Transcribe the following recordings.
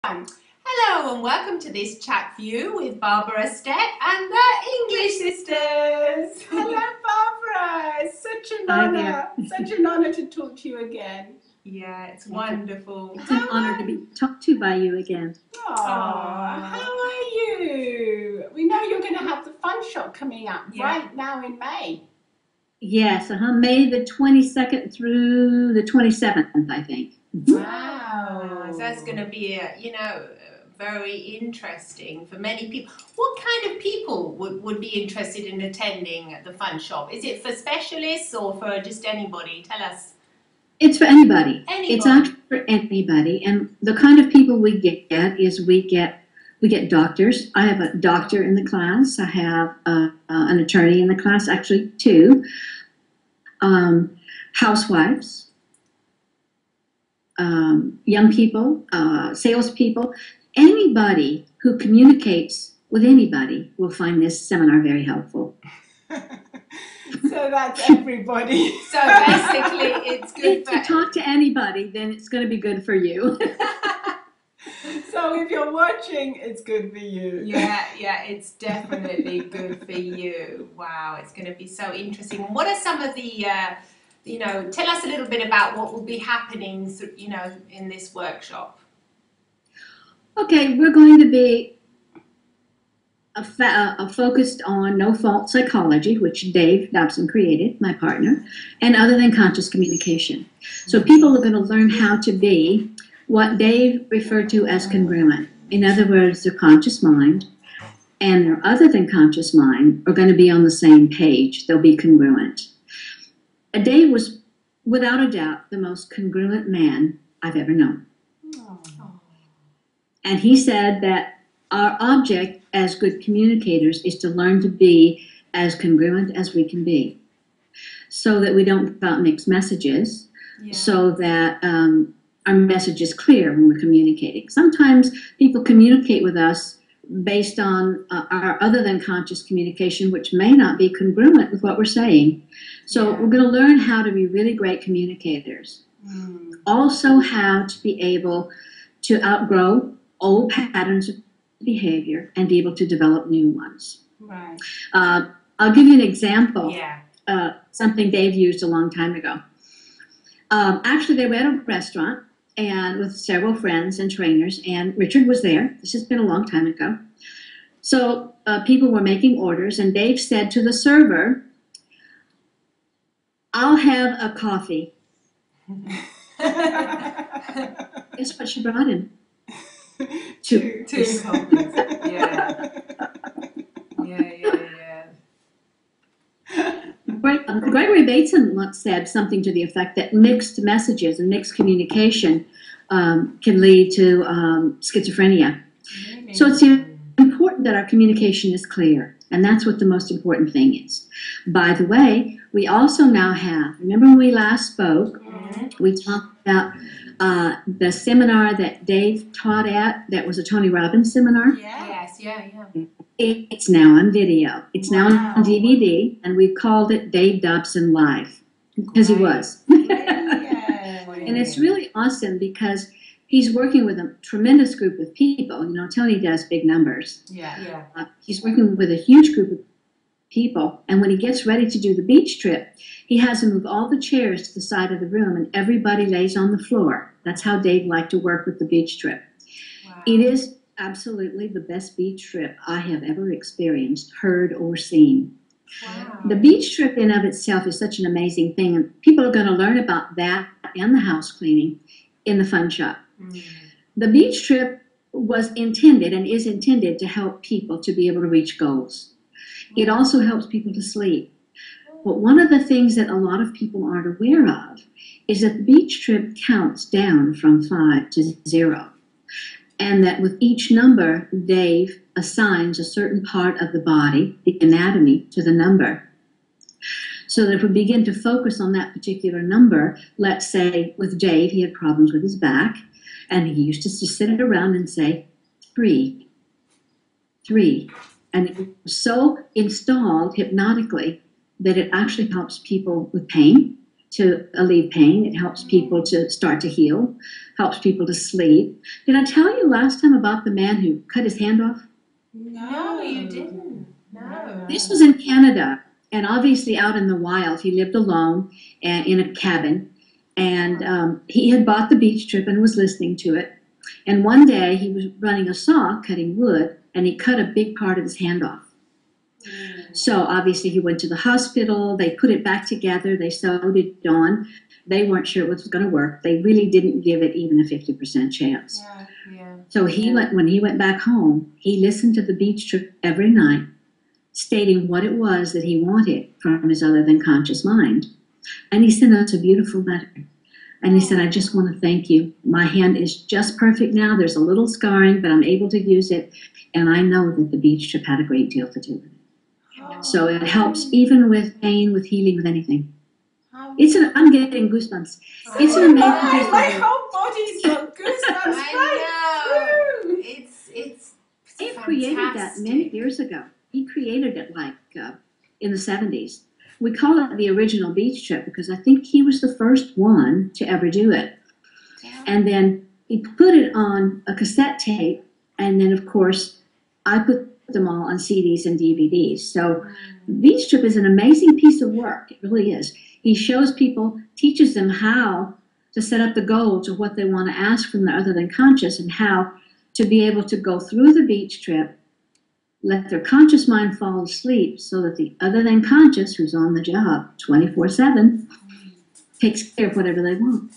Hello and welcome to this chat view with Barbara, Stepp and the English sisters. Hello, Barbara. It's such an honor to talk to you again. Yeah, it's wonderful. It's an honor to be talked to by you again. How are you? We know you're going to have the fun shop coming up right now in May. Yes, May the 22nd through the 27th, I think. Wow. So that's going to be, very interesting for many people. What kind of people would be interested in attending the fun shop? Is it for specialists or for just anybody? Tell us. It's for anybody. It's actually for anybody. And the kind of people we get is we get doctors. I have a doctor in the class. I have an attorney in the class, actually two. Housewives, young people, salespeople. Anybody who communicates with anybody will find this seminar very helpful. So that's everybody. So basically it's good to talk to anybody, then it's going to be good for you. So if you're watching, it's good for you. Yeah, it's definitely good for you. Wow, it's going to be so interesting. What are some of the, tell us a little bit about what will be happening, in this workshop. Okay, we're going to be focused on no-fault psychology, which Dave Dobson created, my partner, and other than conscious communication. So people are going to learn how to be what Dave referred to as congruent. In other words, their conscious mind and their other than conscious mind are going to be on the same page. They'll be congruent. Dave was, without a doubt, the most congruent man I've ever known. And he said that our object as good communicators is to learn to be as congruent as we can be, so that we don't give out mixed messages, so that our message is clear when we're communicating. Sometimes people communicate with us based on our other than conscious communication, which may not be congruent with what we're saying. So we're going to learn how to be really great communicators. Also how to be able to outgrow old patterns of behavior and be able to develop new ones. Right. I'll give you an example. Something Dave used a long time ago. Actually, they were at a restaurant and with several friends and trainers, and Richard was there. This has been a long time ago. So people were making orders, and Dave said to the server, "I'll have a coffee." Guess what she brought him? Two coffees. Gregory Bateson once said something to the effect that mixed messages and mixed communication can lead to schizophrenia. Really? So it's important that our communication is clear, and that's what the most important thing is. By the way, we also now have, remember when we last spoke, we talked about the seminar that Dave taught at, that was a Tony Robbins seminar? Yes. It's now on video. It's now on DVD, and we've called it Dave Dobson Live, because he was. And it's really awesome because he's working with a tremendous group of people. Tony does big numbers. He's working with a huge group of people, and when he gets ready to do the beach trip, he has to move all the chairs to the side of the room, and everybody lays on the floor. That's how Dave liked to work with the beach trip. Wow. It is absolutely the best beach trip I have ever experienced, heard, or seen. Wow. The beach trip in of itself is such an amazing thing, and people are going to learn about that and the house cleaning in the fun shop. The beach trip was intended and is intended to help people to be able to reach goals. It also helps people to sleep. But one of the things that a lot of people aren't aware of is that the beach trip counts down from 5 to 0. And that with each number, Dave assigns a certain part of the body, the anatomy, to the number. So that if we begin to focus on that particular number, let's say with Dave, he had problems with his back, and he used to just sit around and say, 3, 3. And it was so installed hypnotically that it actually helps people with pain, to alleviate pain. It helps people to start to heal, helps people to sleep. Did I tell you last time about the man who cut his hand off? No, you didn't. No. This was in Canada, and obviously out in the wild. He lived alone and in a cabin, and he had bought the beach trip and was listening to it. And one day he was running a saw, cutting wood, and he cut a big part of his hand off. So obviously he went to the hospital. They put it back together. They sewed it on. They weren't sure it was going to work. They really didn't give it even a 50% chance. So when he went back home, he listened to the beach trip every night, stating what it was that he wanted from his other than conscious mind. And he sent us a beautiful letter. And he said, I just want to thank you. My hand is just perfect now. There's a little scarring, but I'm able to use it. And I know that the beach trip had a great deal to do with it. So it helps even with pain, with healing, with anything. I'm getting goosebumps. It's an amazing piece of My work. whole body's got goosebumps. I know. It's He created that many years ago. He created it in the 70s. We call it the original beach trip because I think he was the first one to ever do it. And then he put it on a cassette tape, and then of course I put them all on CDs and DVDs. So beach trip is an amazing piece of work. It really is. He shows people, teaches them how to set up the goals of what they want to ask from the other than conscious, and how to be able to go through the beach trip, let their conscious mind fall asleep so that the other than conscious, who's on the job 24/7, takes care of whatever they want.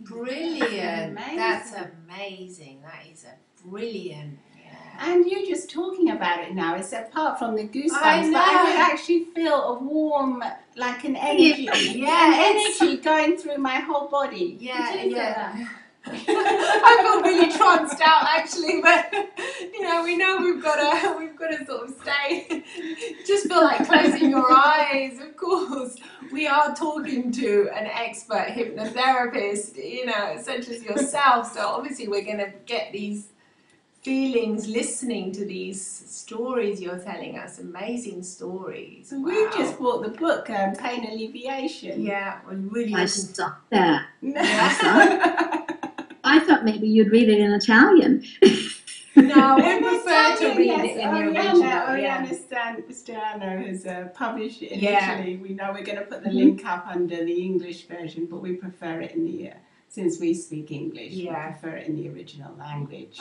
Brilliant. That's amazing. That is a brilliant. And you're just talking about it now. It's apart from the goosebumps, I know. but I can actually feel a warm, like an energy, energy going through my whole body. Yeah. I feel really tranced out actually, but we know we've got to sort of stay. Just feel like closing your eyes. Of course, we are talking to an expert hypnotherapist, such as yourself. So obviously we're going to get these feelings listening to these stories you're telling us. Amazing stories. So we've just bought the book, Pain Alleviation. Yeah, we're really. I saw that. I thought maybe you'd read it in Italian. No, we prefer to read it in the original. Oriana Stano has published it in Italy. We know we're going to put the link up under the English version, but we prefer it in the, since we speak English, we prefer it in the original language.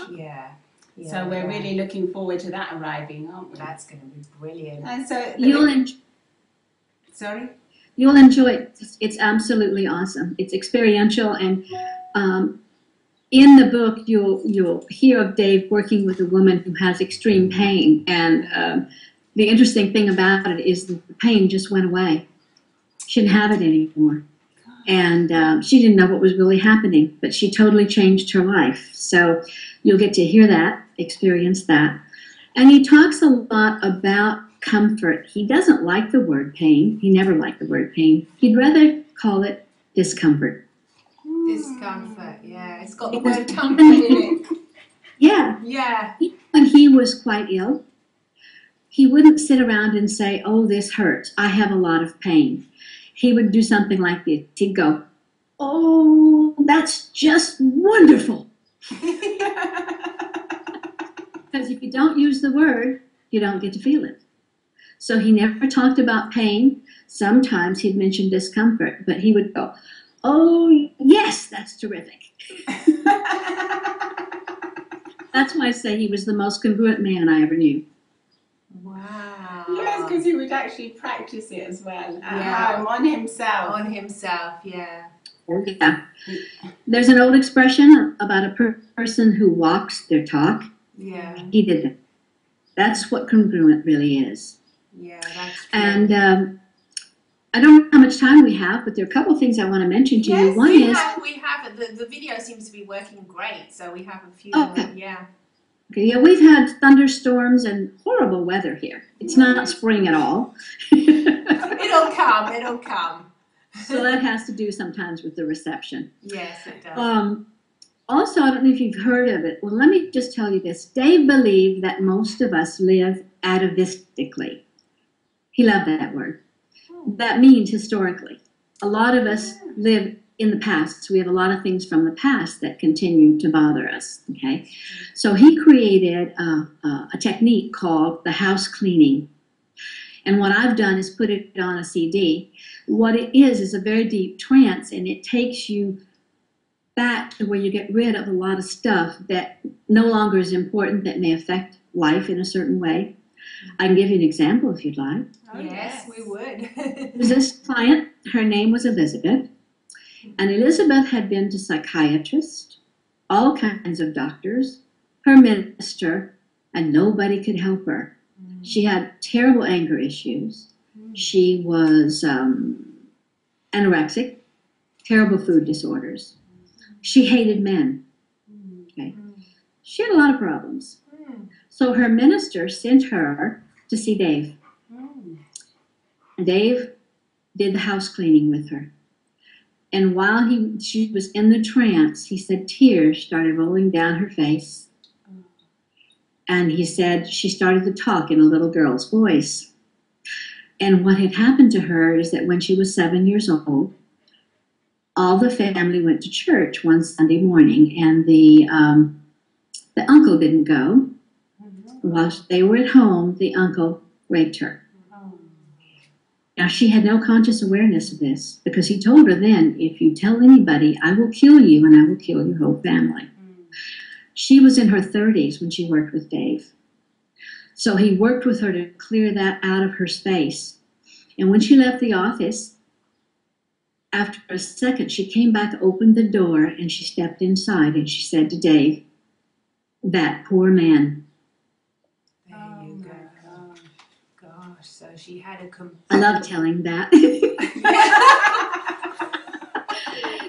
So we're really looking forward to that arriving, aren't we? That's going to be brilliant. And so You'll enjoy it. It's absolutely awesome. It's experiential, and in the book, you'll hear of Dave working with a woman who has extreme pain, and the interesting thing about it is that the pain just went away. She didn't have it anymore, and she didn't know what was really happening, but she totally changed her life. So you'll get to hear that, experience that, and he talks a lot about comfort. He doesn't like the word pain. He never liked the word pain. He'd rather call it discomfort. Discomfort, it's got the word comfort in it. Yeah. When he was quite ill, he wouldn't sit around and say, oh, this hurts, I have a lot of pain. He would do something like this. He'd go, oh, that's just wonderful. Because if you don't use the word, you don't get to feel it. So he never talked about pain. Sometimes he'd mention discomfort, but he would go, oh, yes, that's terrific. That's why I say he was the most congruent man I ever knew. Wow. Yes, because he would actually practice it as well at home, on himself. On himself, yeah. There's an old expression about a person who walks their talk. Yeah. He did that. That's what congruent really is. Yeah, that's true. And I don't know how much time we have, but there are a couple of things I want to mention to you. One is... we have the video seems to be working great, so we have a few Okay. more, Okay, we've had thunderstorms and horrible weather here. It's not spring at all. It'll come. So that has to do sometimes with the reception. Yes, it does. Also, I don't know if you've heard of it. Well, let me just tell you this. Dave believed that most of us live atavistically. He loved that word. That means historically. A lot of us live in the past, so we have a lot of things from the past that continue to bother us, okay? So he created a technique called the house cleaning. And what I've done is put it on a CD. What it is a very deep trance, and it takes you back to where you get rid of a lot of stuff that no longer is important, that may affect life in a certain way. I can give you an example if you'd like. Oh, yes, we would. There's this client, her name was Elizabeth, and Elizabeth had been to psychiatrists, all kinds of doctors, her minister, and nobody could help her. She had terrible anger issues. She was anorexic, terrible food disorders. She hated men. Okay. She had a lot of problems. So her minister sent her to see Dave. Dave did the house cleaning with her. And while she was in the trance, he said tears started rolling down her face. And he said she started to talk in a little girl's voice. And what had happened to her is that when she was 7 years old, all the family went to church one Sunday morning, and the uncle didn't go. While they were at home, the uncle raped her. Now, she had no conscious awareness of this, because he told her then, if you tell anybody, I will kill you, and I will kill your whole family. She was in her 30s when she worked with Dave. So he worked with her to clear that out of her space. And when she left the office, after a second, she came back, opened the door, and she stepped inside, and she said to Dave, that poor man. There you go. Gosh, so she had a I love telling that.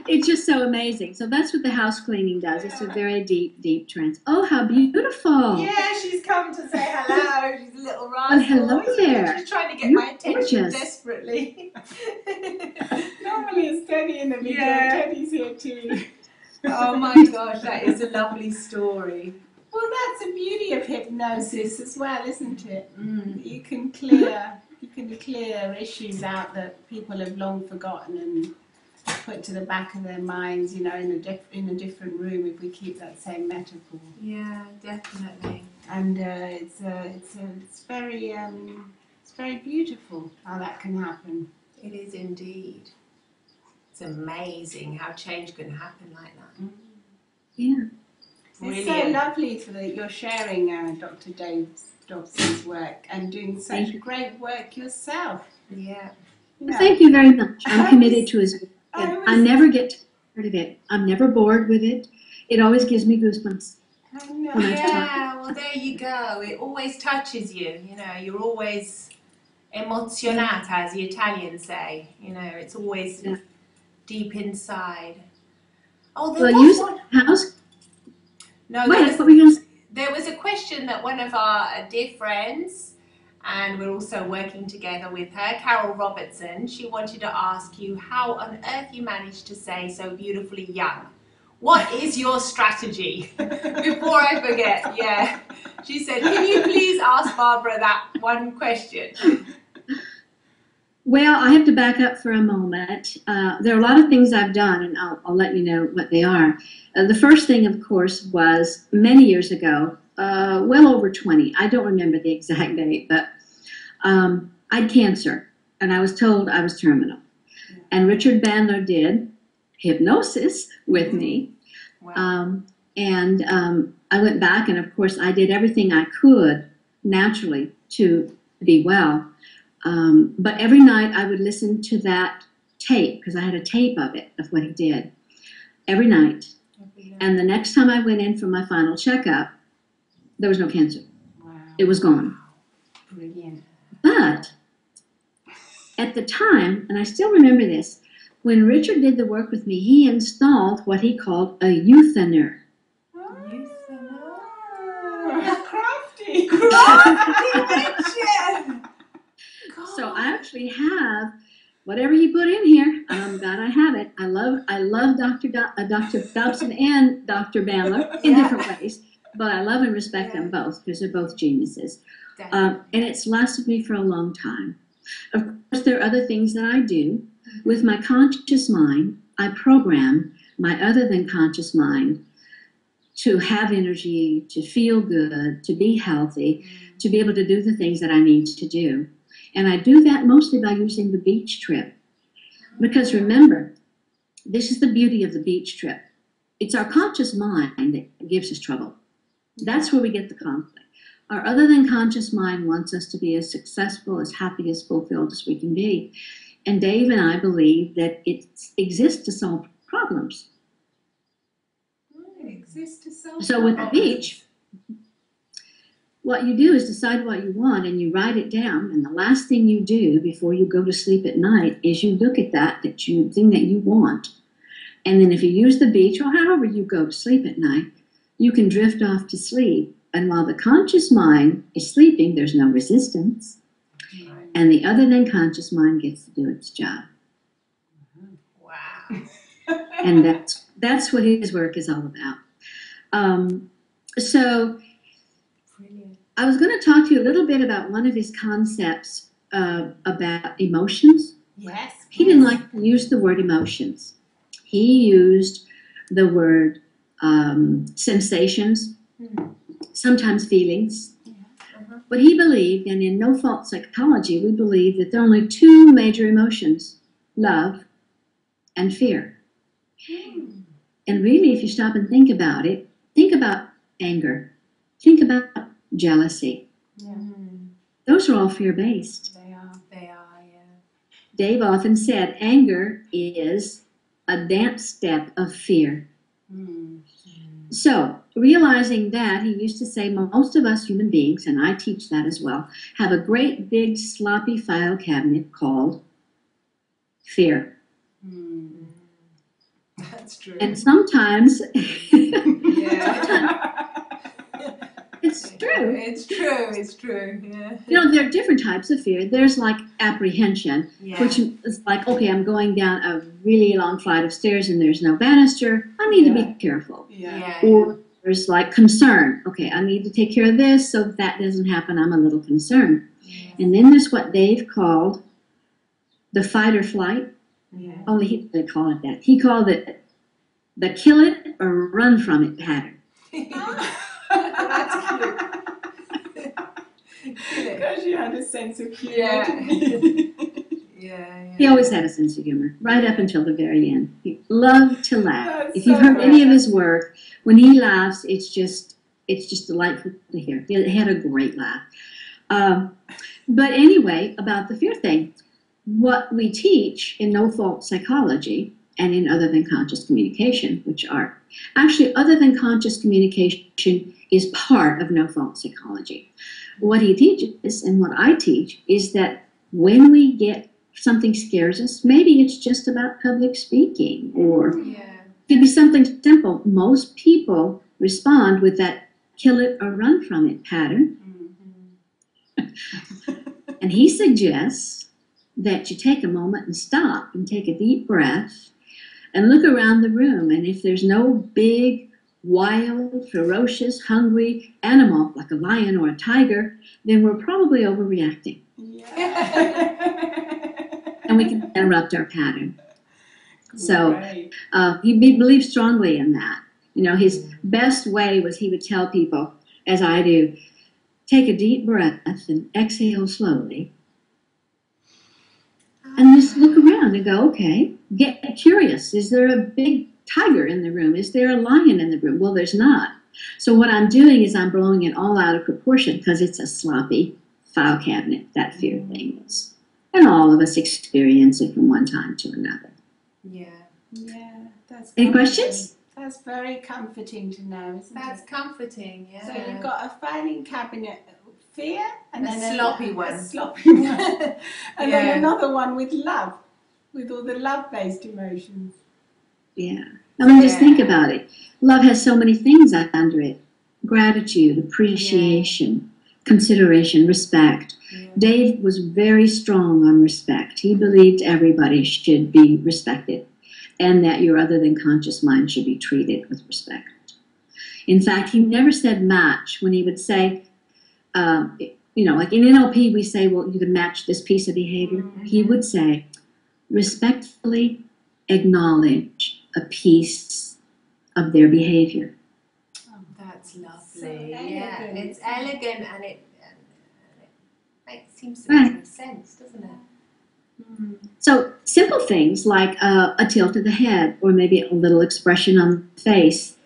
It's just so amazing. So that's what the house cleaning does. It's a very deep, deep trance. Oh, how beautiful. Yeah, she's come to say hello. She's a little rascal. Oh, hello there. She's trying to get You're my attention gorgeous. desperately. Normally it's Teddy in the video. Yeah. Teddy's here too. Oh my gosh, that is a lovely story. Well, that's the beauty of hypnosis as well, isn't it? You can clear issues out that people have long forgotten and put to the back of their minds, you know, in a different room, if we keep that same metaphor. Yeah, definitely. And it's very beautiful how that can happen. It is indeed. It's amazing how change can happen like that. Yeah. It's so lovely that you're sharing Dr. Dave Dobson's work and doing such great work yourself. Yeah. Well, thank you very much. I'm committed to his work. I never get tired of it. I'm never bored with it. It always gives me goosebumps. I know. Yeah, well, there you go. It always touches you. You know, you're always emozionata, as the Italians say. You know, it's always deep inside. Oh, there was one. House. No, Wait, what were you going to say? there was a question that one of our dear friends, and we're also working together with her, Carol Robertson, she wanted to ask you how on earth you managed to say so beautifully young. What is your strategy? Before I forget, yeah. She said, can you please ask Barbara that one question? Well, I have to back up for a moment. There are a lot of things I've done, and I'll let you know what they are. The first thing, of course, was many years ago, well over 20. I don't remember the exact date, but I had cancer, and I was told I was terminal. And Richard Bandler did hypnosis with me. Wow. I went back, and of course, I did everything I could naturally to be well. But every night I would listen to that tape, because I had a tape of it, of what he did, every night. And the next time I went in for my final checkup, there was no cancer. Wow. It was gone. Brilliant. But at the time, and I still remember this, when Richard did the work with me, he installed what he called a euthaner. Crafty! Crafty Richard! So I actually have whatever he put in here. I'm glad I have it. I love Dr. Dobson and Dr. Bandler in different ways, but I love and respect them both because they're both geniuses. And it's lasted me for a long time. Of course, there are other things that I do. With my conscious mind, I program my other than conscious mind to have energy, to feel good, to be healthy, to be able to do the things that I need to do. And I do that mostly by using the beach trip. Because remember, this is the beauty of the beach trip. It's our conscious mind that gives us trouble. That's where we get the conflict. Our other than conscious mind wants us to be as successful, as happy, as fulfilled as we can be. And Dave and I believe that it exists to solve problems. It exists to solve So with the beach, what you do is decide what you want and you write it down. And the last thing you do before you go to sleep at night is you look at that thing that you want. And then if you use the beach or however you go to sleep at night, you can drift off to sleep. And while the conscious mind is sleeping, there's no resistance. Right. And the other than conscious mind gets to do its job. Wow. And that's what his work is all about. So brilliant. I was going to talk to you a little bit about one of his concepts about emotions. Yes. He didn't like to use the word emotions. He used the word sensations, sometimes feelings. But he believed, and in no-fault psychology, we believe that there are only two major emotions, love and fear. And really, if you stop and think about it, think about anger. Think about jealousy. Those are all fear-based. They are, yeah. Dave often said anger is a damp step of fear. So, realizing that, he used to say most of us human beings, and I teach that as well, have a great big sloppy file cabinet called fear. That's true. And sometimes, yeah. It's true. It's true, yeah. You know, there are different types of fear. There's like apprehension, which is like, okay, I'm going down a really long flight of stairs and there's no banister. I need to be careful. Or there's like concern. Okay, I need to take care of this so that doesn't happen. I'm a little concerned. And then there's what Dave called the fight or flight. Only he didn't call it that. He called it the kill it or run from it pattern. That's cute. Because you had a sense of humor. Yeah. He always had a sense of humor, right up until the very end. He loved to laugh. That's if you've heard any of his work, when he laughs, it's just delightful to hear. He had a great laugh. But anyway, about the fear thing, what we teach in no-fault psychology and in other than conscious communication, which are actually other than conscious communication is part of no-fault psychology. What he teaches and what I teach is that when we get something scares us, maybe it's just about public speaking or it could be something simple. Most people respond with that kill it or run from it pattern. And he suggests that you take a moment and stop and take a deep breath and look around the room. And if there's no big, wild, ferocious, hungry animal like a lion or a tiger, then we're probably overreacting. And we can interrupt our pattern. So he believed strongly in that. You know, his best way was he would tell people, as I do, take a deep breath and exhale slowly. And just look around and go, okay, get curious. Is there a big tiger in the room? Is there a lion in the room? Well, there's not. So what I'm doing is I'm blowing it all out of proportion because it's a sloppy file cabinet, that fear thing is. And all of us experience it from one time to another. Yeah, that's Any questions? That's very comforting to know, isn't it? That's comforting, yeah. So you've got a filing cabinet fear and then a sloppy one. And then another one with love, with all the love-based emotions. Yeah. I mean, just think about it. Love has so many things under it. Gratitude, appreciation, consideration, respect. Dave was very strong on respect. He believed everybody should be respected and that your other than conscious mind should be treated with respect. In fact, he never said much when he would say, like in NLP we say, well, you can match this piece of behavior. He would say, respectfully acknowledge a piece of their behavior. Oh, that's lovely. So yeah, it's elegant and it seems to Right. make sense, doesn't it? So simple things like a tilt of the head or maybe a little expression on the face,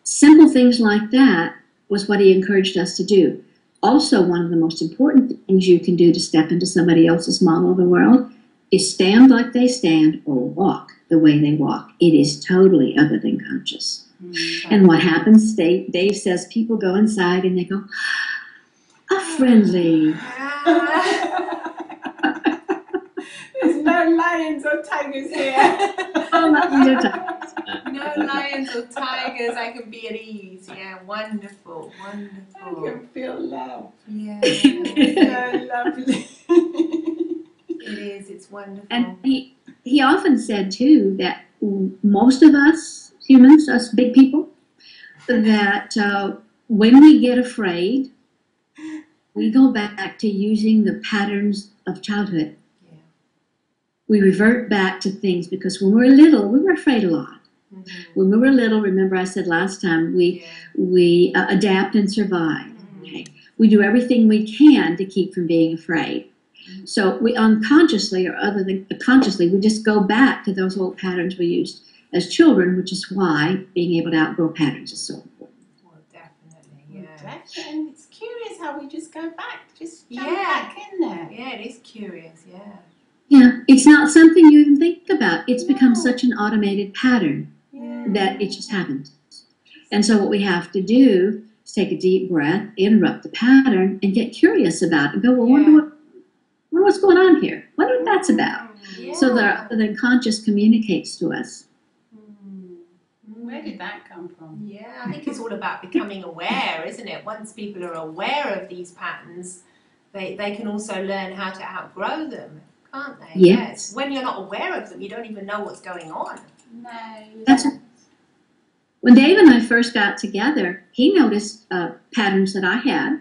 simple things like that was what he encouraged us to do. Also, one of the most important things you can do to step into somebody else's model of the world is stand like they stand or walk the way they walk. It is totally other than conscious. And what happens, Dave says, people go inside and they go, friendly. There's no lions or tigers here. Oh, lions or tigers. No lions or tigers. I can be at ease. Yeah, wonderful, wonderful. I can feel love. Yeah, So lovely. it is. It's wonderful. And he often said too that most of us humans, us big people, that when we get afraid, we go back to using the patterns of childhood. Yeah. We revert back to things because when we were little, we were afraid a lot. When we were little, remember I said last time, we adapt and survive. Okay? We do everything we can to keep from being afraid. So we unconsciously, or other than consciously, we just go back to those old patterns we used as children, which is why being able to outgrow patterns is so important. Well, definitely, yeah. Definitely. It's curious how we just go back, just jump Yeah. back in there. Yeah, it is curious, yeah. Yeah, it's not something you even think about. It's become No. such an automated pattern Yeah. that it just happens. And so what we have to do is take a deep breath, interrupt the pattern, and get curious about it and go, well, wonder what's going on here? Wonder what that's about. Yeah. So the unconscious communicates to us. Where did that come from? Yeah, I think it's all about becoming aware, isn't it? Once people are aware of these patterns, they can also learn how to outgrow them, can't they? Yes. When you're not aware of them, you don't even know what's going on. No. That's when Dave and I first got together, he noticed patterns that I had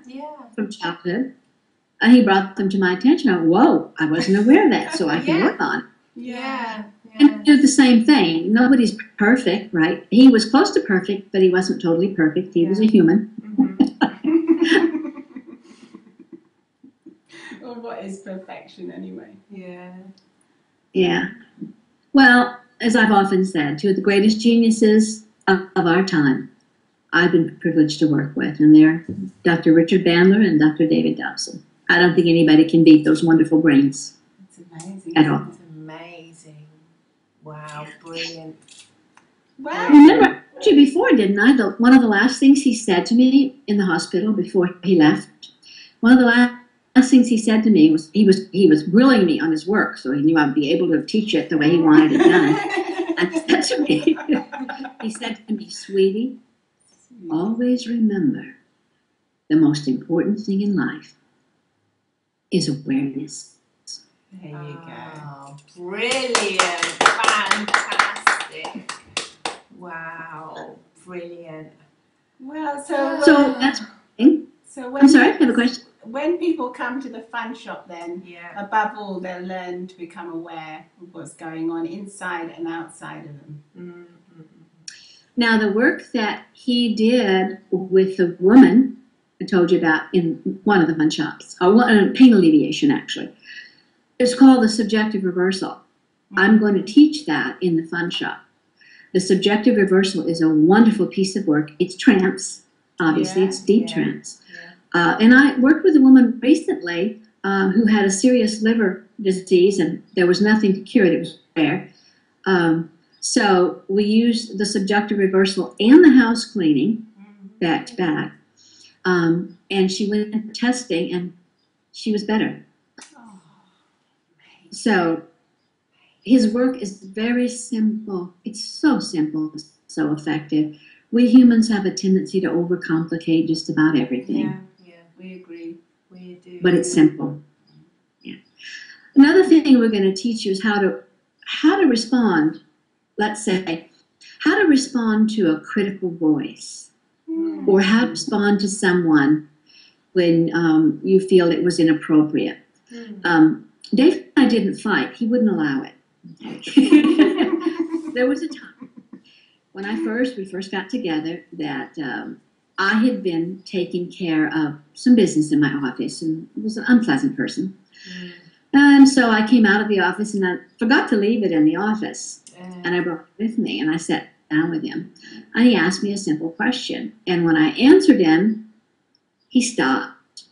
from childhood, and he brought them to my attention. I went, whoa, I wasn't aware of that, so I can work on it. Yeah. And do the same thing. Nobody's perfect, right? He was close to perfect, but he wasn't totally perfect. He was a human. Well, what is perfection anyway? Yeah. Yeah. Well, as I've often said, two of the greatest geniuses of our time I've been privileged to work with, and they're Dr. Richard Bandler and Dr. David Dobson. I don't think anybody can beat those wonderful brains. It's amazing. At all. It's amazing. Wow, brilliant. Well, Remember, I told you before, didn't I? One of the last things he said to me in the hospital before he left, one of the last things he said to me was, he was grilling me on his work, so he knew I'd be able to teach it the way he wanted it done. And he said to me, sweetie, always remember the most important thing in life is awareness. There you go. Oh, brilliant. Fantastic. Wow. Brilliant. Well, So that's so when I'm sorry, I have a question. When people come to the fun shop, then Yeah. above all, they'll learn to become aware of what's going on inside and outside of them. Mm-hmm. Now, the work that he did with the woman I told you about in one of the fun shops, pain alleviation actually, it's called the subjective reversal. I'm going to teach that in the fun shop. The subjective reversal is a wonderful piece of work. It's trance, obviously, it's deep trance. Yeah. And I worked with a woman recently who had a serious liver disease, and there was nothing to cure it. It was rare. So we used the subjective reversal and the house cleaning back to back. And she went testing, and she was better. Oh, So his work is very simple. It's so simple, so effective. We humans have a tendency to overcomplicate just about everything. yeah, we agree. We do. But it's simple. Yeah. Another thing we're going to teach you is how to respond. Let's say, how to respond to a critical voice, or how to respond to someone when you feel it was inappropriate. Dave and I didn't fight. He wouldn't allow it. There was a time when we first got together that I had been taking care of some business in my office and was an unpleasant person. And so I came out of the office and I forgot to leave it in the office. And I brought it with me and I sat down with him. And he asked me a simple question. And when I answered him, he stopped.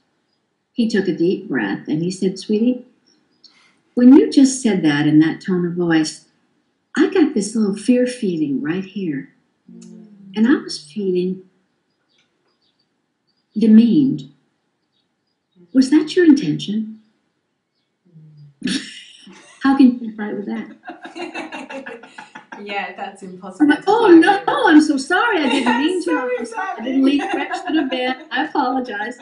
He took a deep breath and he said, "Sweetie, when you just said that in that tone of voice, I got this little fear feeling right here. And I was feeling demeaned. Was that your intention?" How can you fight with that? Yeah, that's impossible. Like, oh no, I'm so sorry. I didn't mean to. I didn't leave fresh to the bed. I apologize.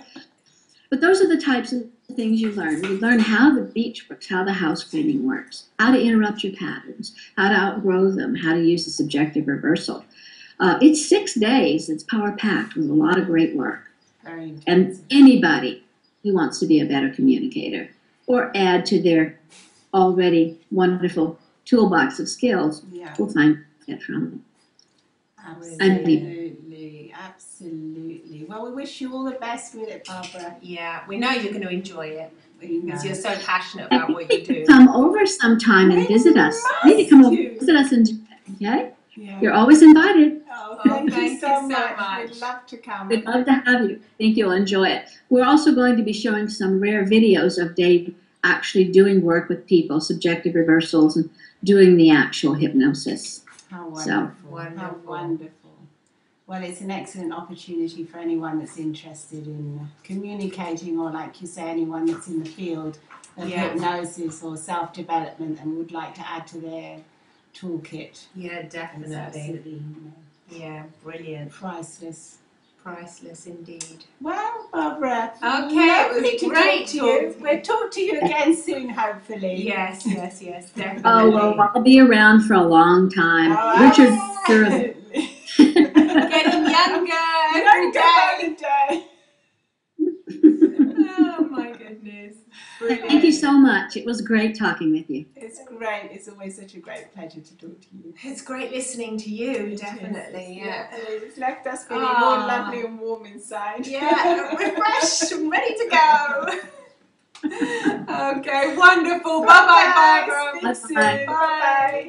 But those are the types of things you learn. You learn how the beach works, how the house cleaning works, how to interrupt your patterns, how to outgrow them, how to use the subjective reversal. It's 6 days. It's power-packed with a lot of great work. And anybody who wants to be a better communicator or add to their already wonderful toolbox of skills will find it from it. Absolutely. Well, we wish you all the best with it, Barbara. Yeah, we know you're going to enjoy it because you're so passionate about what you do. Come over sometime and visit us. You need to come over and visit us, okay? Yeah. You're always invited. Oh, thank you so much. We'd love to come. We'd love to have you. Think you'll enjoy it. We're also going to be showing some rare videos of Dave actually doing work with people, subjective reversals, and doing the actual hypnosis. How wonderful. How wonderful. Well, it's an excellent opportunity for anyone that's interested in communicating, or like you say, anyone that's in the field of hypnosis or self-development and would like to add to their toolkit. Yeah, definitely. Absolutely. Yeah, brilliant. Priceless. Priceless indeed. Well, Barbara, okay, lovely to talk to you. We'll talk to you again soon, hopefully. Yes, definitely. Oh, well, I'll be around for a long time. Richard Thurman. Getting younger every day. Oh my goodness. Brilliant. Thank you so much. It was great talking with you. It's great. It's always such a great pleasure to talk to you. It's great listening to you, definitely. Yeah. It's left us feeling all lovely and warm inside. Yeah, refreshed and ready to go. Okay, wonderful. Bye-bye, Barbara. Bye. Bye.